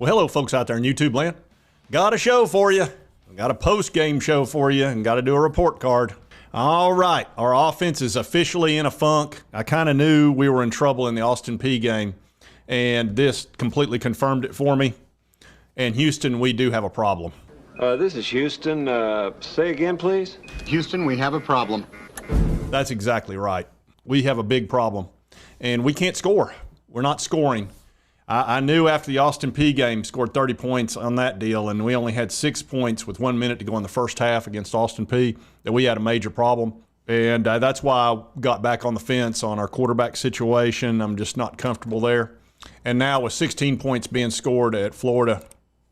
Well, hello, folks out there in YouTube land. Got a show for you. Got a post-game show for you, and got to do a report card. All right, our offense is officially in a funk. I kind of knew we were in trouble in the Austin Peay game, and this completely confirmed it for me. And Houston, we do have a problem. This is Houston. Say again, please. Houston, we have a problem. That's exactly right. We have a big problem, and we can't score. We're not scoring. I knew after the Austin Peay game, scored 30 points on that deal, and we only had 6 points with 1 minute to go in the first half against Austin Peay, that we had a major problem. And that's why I got back on the fence on our quarterback situation. I'm just not comfortable there. And now with 16 points being scored at Florida,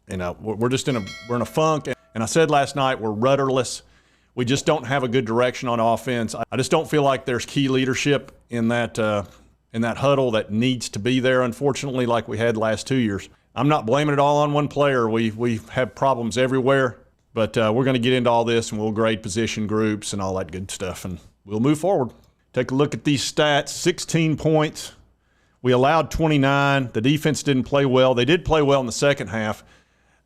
we're just in a funk. And I said last night, we're rudderless. We just don't have a good direction on offense. I just don't feel like there's key leadership in that huddle that needs to be there, unfortunately, like we had last 2 years. I'm not blaming it all on one player. We have problems everywhere, but we're going to get into all this, and we'll grade position groups and all that good stuff, and we'll move forward. Take a look at these stats. 16 points. We allowed 29. The defense didn't play well. They did play well in the second half.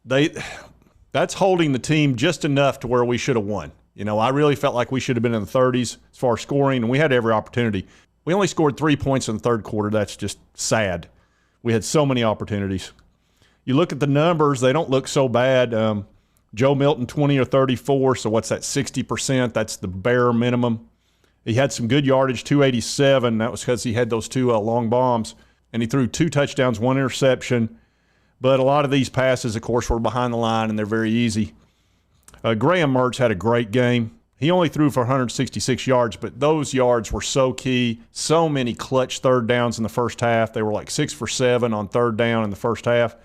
That's holding the team just enough to where we should have won. I really felt like we should have been in the 30s as far as scoring, and we had every opportunity. We only scored 3 points in the third quarter. That's just sad. We had so many opportunities. You look at the numbers, they don't look so bad. Joe Milton, 20 or 34, so what's that, 60%? That's the bare minimum. He had some good yardage, 287. That was because he had those two long bombs, and he threw 2 touchdowns, 1 interception. But a lot of these passes, of course, were behind the line, and they're very easy. Graham Mertz had a great game. He only threw for 166 yards, but those yards were so key. So many clutch third downs in the first half. They were like 6 for 7 on third down in the first half.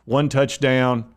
1 touchdown.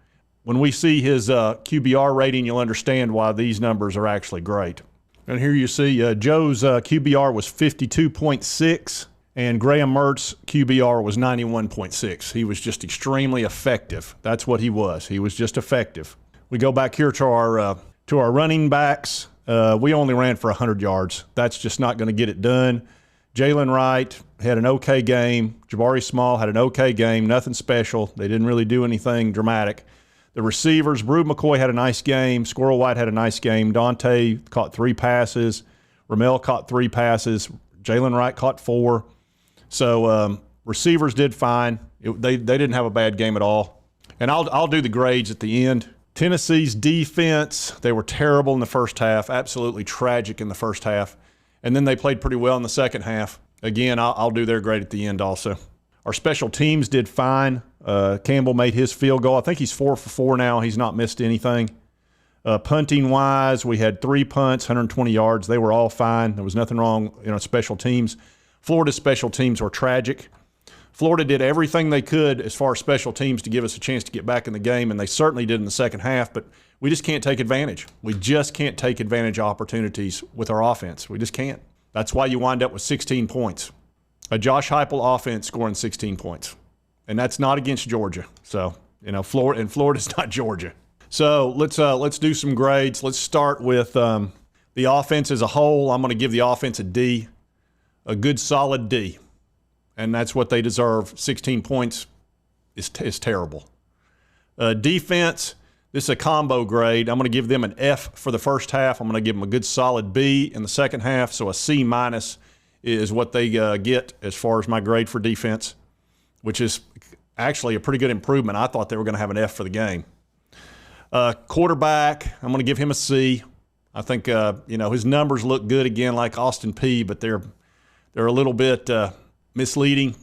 When we see his QBR rating, you'll understand why these numbers are actually great. And here you see Joe's QBR was 52.6, and Graham Mertz' QBR was 91.6. He was just extremely effective. That's what he was. He was just effective. We go back here to our running backs. We only ran for 100 yards. That's just not going to get it done. Jalen Wright had an okay game. Jabari Small had an okay game. Nothing special. They didn't really do anything dramatic. The receivers, Brew McCoy had a nice game. Squirrel White had a nice game. Dante caught 3 passes. Ramel caught 3 passes. Jalen Wright caught 4. So receivers did fine. They didn't have a bad game at all. And I'll do the grades at the end. Tennessee's defense, they were terrible in the first half, absolutely tragic in the first half. And then they played pretty well in the second half. Again, I'll do their grade at the end also. Our special teams did fine. Campbell made his field goal. I think he's 4 for 4 now. He's not missed anything. Punting-wise, we had 3 punts, 120 yards. They were all fine. There was nothing wrong in our special teams. Florida's special teams were tragic. Florida did everything they could as far as special teams to give us a chance to get back in the game, and they certainly did in the second half, but we just can't take advantage. We just can't take advantage of opportunities with our offense. We just can't. That's why you wind up with 16 points. A Josh Heupel offense scoring 16 points, and that's not against Georgia. So, Florida's not Georgia. So let's do some grades. Let's start with the offense as a whole. I'm going to give the offense a D, a good solid D. And that's what they deserve. 16 points is terrible. Defense, this is a combo grade. I'm going to give them an F for the first half. I'm going to give them a good solid B in the second half. So a C minus is what they get as far as my grade for defense, which is actually a pretty good improvement. I thought they were going to have an F for the game. Quarterback, I'm going to give him a C. I think his numbers look good again, like Austin Peay, but they're a little bit misleading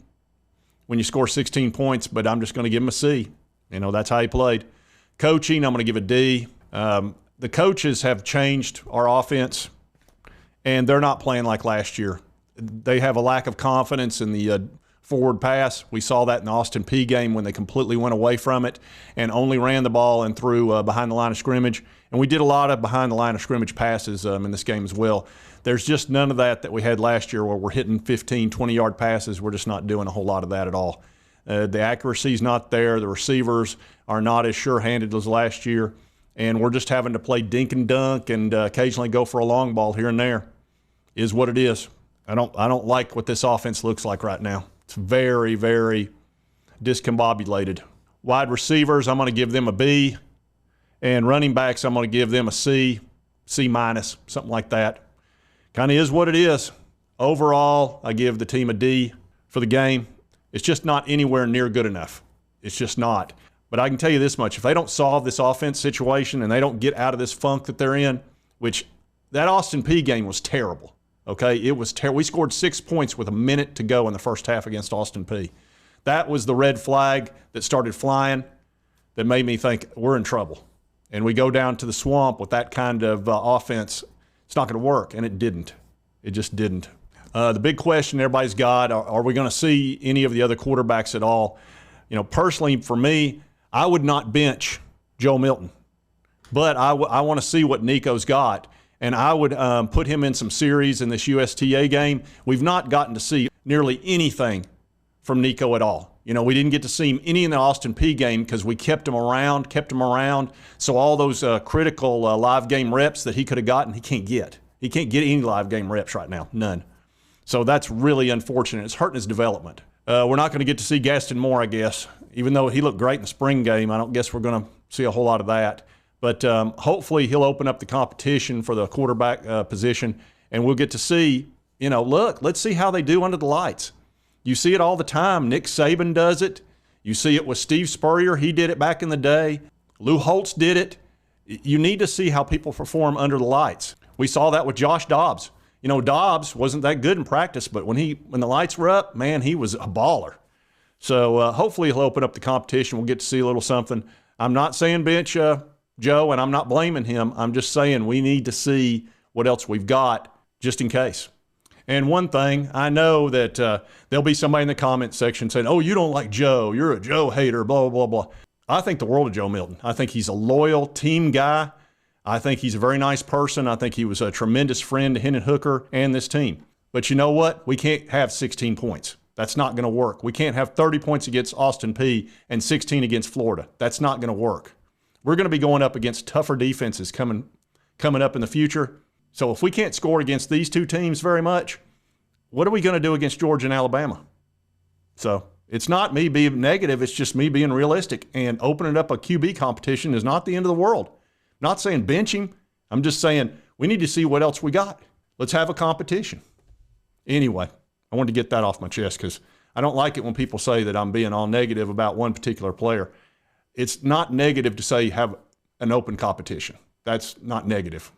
when you score 16 points, but I'm just going to give him a C. That's how he played. Coaching, I'm going to give a D. The coaches have changed our offense, and they're not playing like last year. They have a lack of confidence in the forward pass. We saw that in the Austin Peay game when they completely went away from it and only ran the ball and threw behind the line of scrimmage. And we did a lot of behind the line of scrimmage passes in this game as well. There's just none of that we had last year where we're hitting 15, 20-yard passes. We're just not doing a whole lot of that at all. The accuracy's not there. The receivers are not as sure-handed as last year. And we're just having to play dink and dunk and occasionally go for a long ball here and there. Is what it is. I don't like what this offense looks like right now. It's very, very discombobulated. Wide receivers, I'm going to give them a B. And running backs, I'm going to give them a C, C minus, something like that. Kind of is what it is. Overall, I give the team a D for the game. It's just not anywhere near good enough. It's just not. But I can tell you this much. If they don't solve this offense situation and they don't get out of this funk that they're in, which that Austin Peay game was terrible, okay? It was terrible. We scored 6 points with a minute to go in the first half against Austin Peay. That was the red flag that started flying that made me think we're in trouble. And we go down to the swamp with that kind of offense, it's not going to work, and it didn't. It just didn't. The big question everybody's got, are we going to see any of the other quarterbacks at all? You know, personally, for me, I would not bench Joe Milton. But I want to see what Nico's got, and I would put him in some series in this USTA game. We've not gotten to see nearly anything from Nico at all. You know, we didn't get to see him any in the Austin Peay game because we kept him around. So all those critical live game reps that he could have gotten, he can't get. He can't get any live game reps right now, none. So that's really unfortunate. It's hurting his development. We're not going to get to see Gaston Moore, I guess. Even though he looked great in the spring game, I don't guess we're going to see a whole lot of that. But hopefully he'll open up the competition for the quarterback position, and we'll get to see, you know, look, let's see how they do under the lights. You see it all the time. Nick Saban does it. You see it with Steve Spurrier. He did it back in the day. Lou Holtz did it. You need to see how people perform under the lights. We saw that with Josh Dobbs. You know, Dobbs wasn't that good in practice, but when the lights were up, man, he was a baller. So hopefully he'll open up the competition. We'll get to see a little something. I'm not saying bench Joe, and I'm not blaming him. I'm just saying we need to see what else we've got just in case. And one thing, I know that there'll be somebody in the comment section saying, oh, you don't like Joe. You're a Joe hater, blah, blah, blah. I think the world of Joe Milton. I think he's a loyal team guy. I think he's a very nice person. I think he was a tremendous friend to Hendon Hooker and this team. But you know what? We can't have 16 points. That's not going to work. We can't have 30 points against Austin Peay and 16 against Florida. That's not going to work. We're going to be going up against tougher defenses coming up in the future. So if we can't score against these two teams very much, what are we going to do against Georgia and Alabama? So it's not me being negative. It's just me being realistic. And opening up a QB competition is not the end of the world. I'm not saying bench him. I'm just saying we need to see what else we got. Let's have a competition. Anyway, I wanted to get that off my chest because I don't like it when people say that I'm being all negative about one particular player. It's not negative to say have an open competition. That's not negative.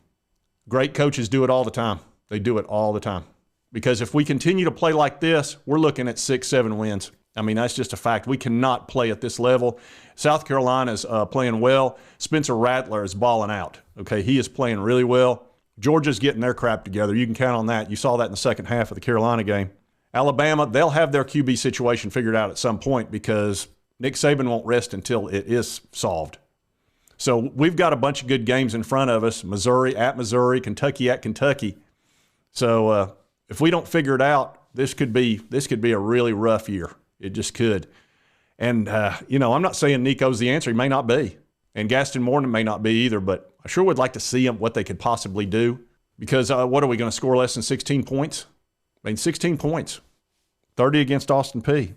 Great coaches do it all the time. They do it all the time. Because if we continue to play like this, we're looking at 6-7 wins. I mean, that's just a fact. We cannot play at this level. South Carolina's playing well. Spencer Rattler is balling out. Okay, he is playing really well. Georgia's getting their crap together. You can count on that. You saw that in the second half of the Carolina game. Alabama, they'll have their QB situation figured out at some point because Nick Saban won't rest until it is solved. So we've got a bunch of good games in front of us. Missouri at Missouri, Kentucky at Kentucky. So if we don't figure it out, this could be a really rough year. It just could. And, I'm not saying Nico's the answer. He may not be. And Gaston Moore may not be either, but I sure would like to see him, what they could possibly do. Because what are we going to score less than 16 points? I mean, 16 points. 30 against Austin Peay.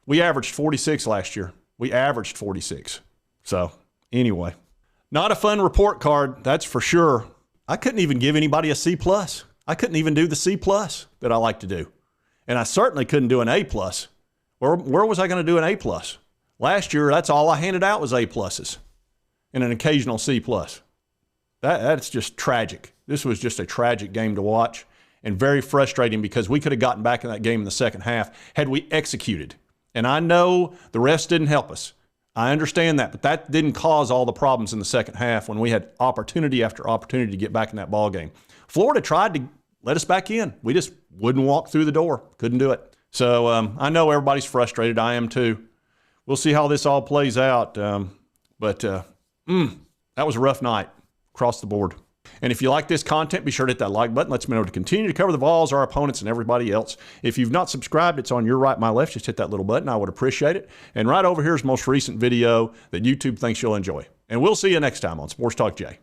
We averaged 46 last year. We averaged 46. So, anyway. Not a fun report card, that's for sure. I couldn't even give anybody a C+. I couldn't even do the C+ that I like to do. And I certainly couldn't do an A+. Where was I going to do an A+? Last year, that's all I handed out was A+ and an occasional C+. That's just tragic. This was just a tragic game to watch and very frustrating because we could have gotten back in that game in the second half had we executed. And I know the refs didn't help us. I understand that, but that didn't cause all the problems in the second half when we had opportunity after opportunity to get back in that ball game. Florida tried to let us back in. We just wouldn't walk through the door. Couldn't do it. So I know everybody's frustrated. I am too. We'll see how this all plays out. But that was a rough night across the board. And if you like this content, be sure to hit that like button. Lets me know to continue to cover the Vols, our opponents, and everybody else. If you've not subscribed, it's on your right, my left. Just hit that little button. I would appreciate it. And right over here is the most recent video that YouTube thinks you'll enjoy. And we'll see you next time on Sports Talk Jay.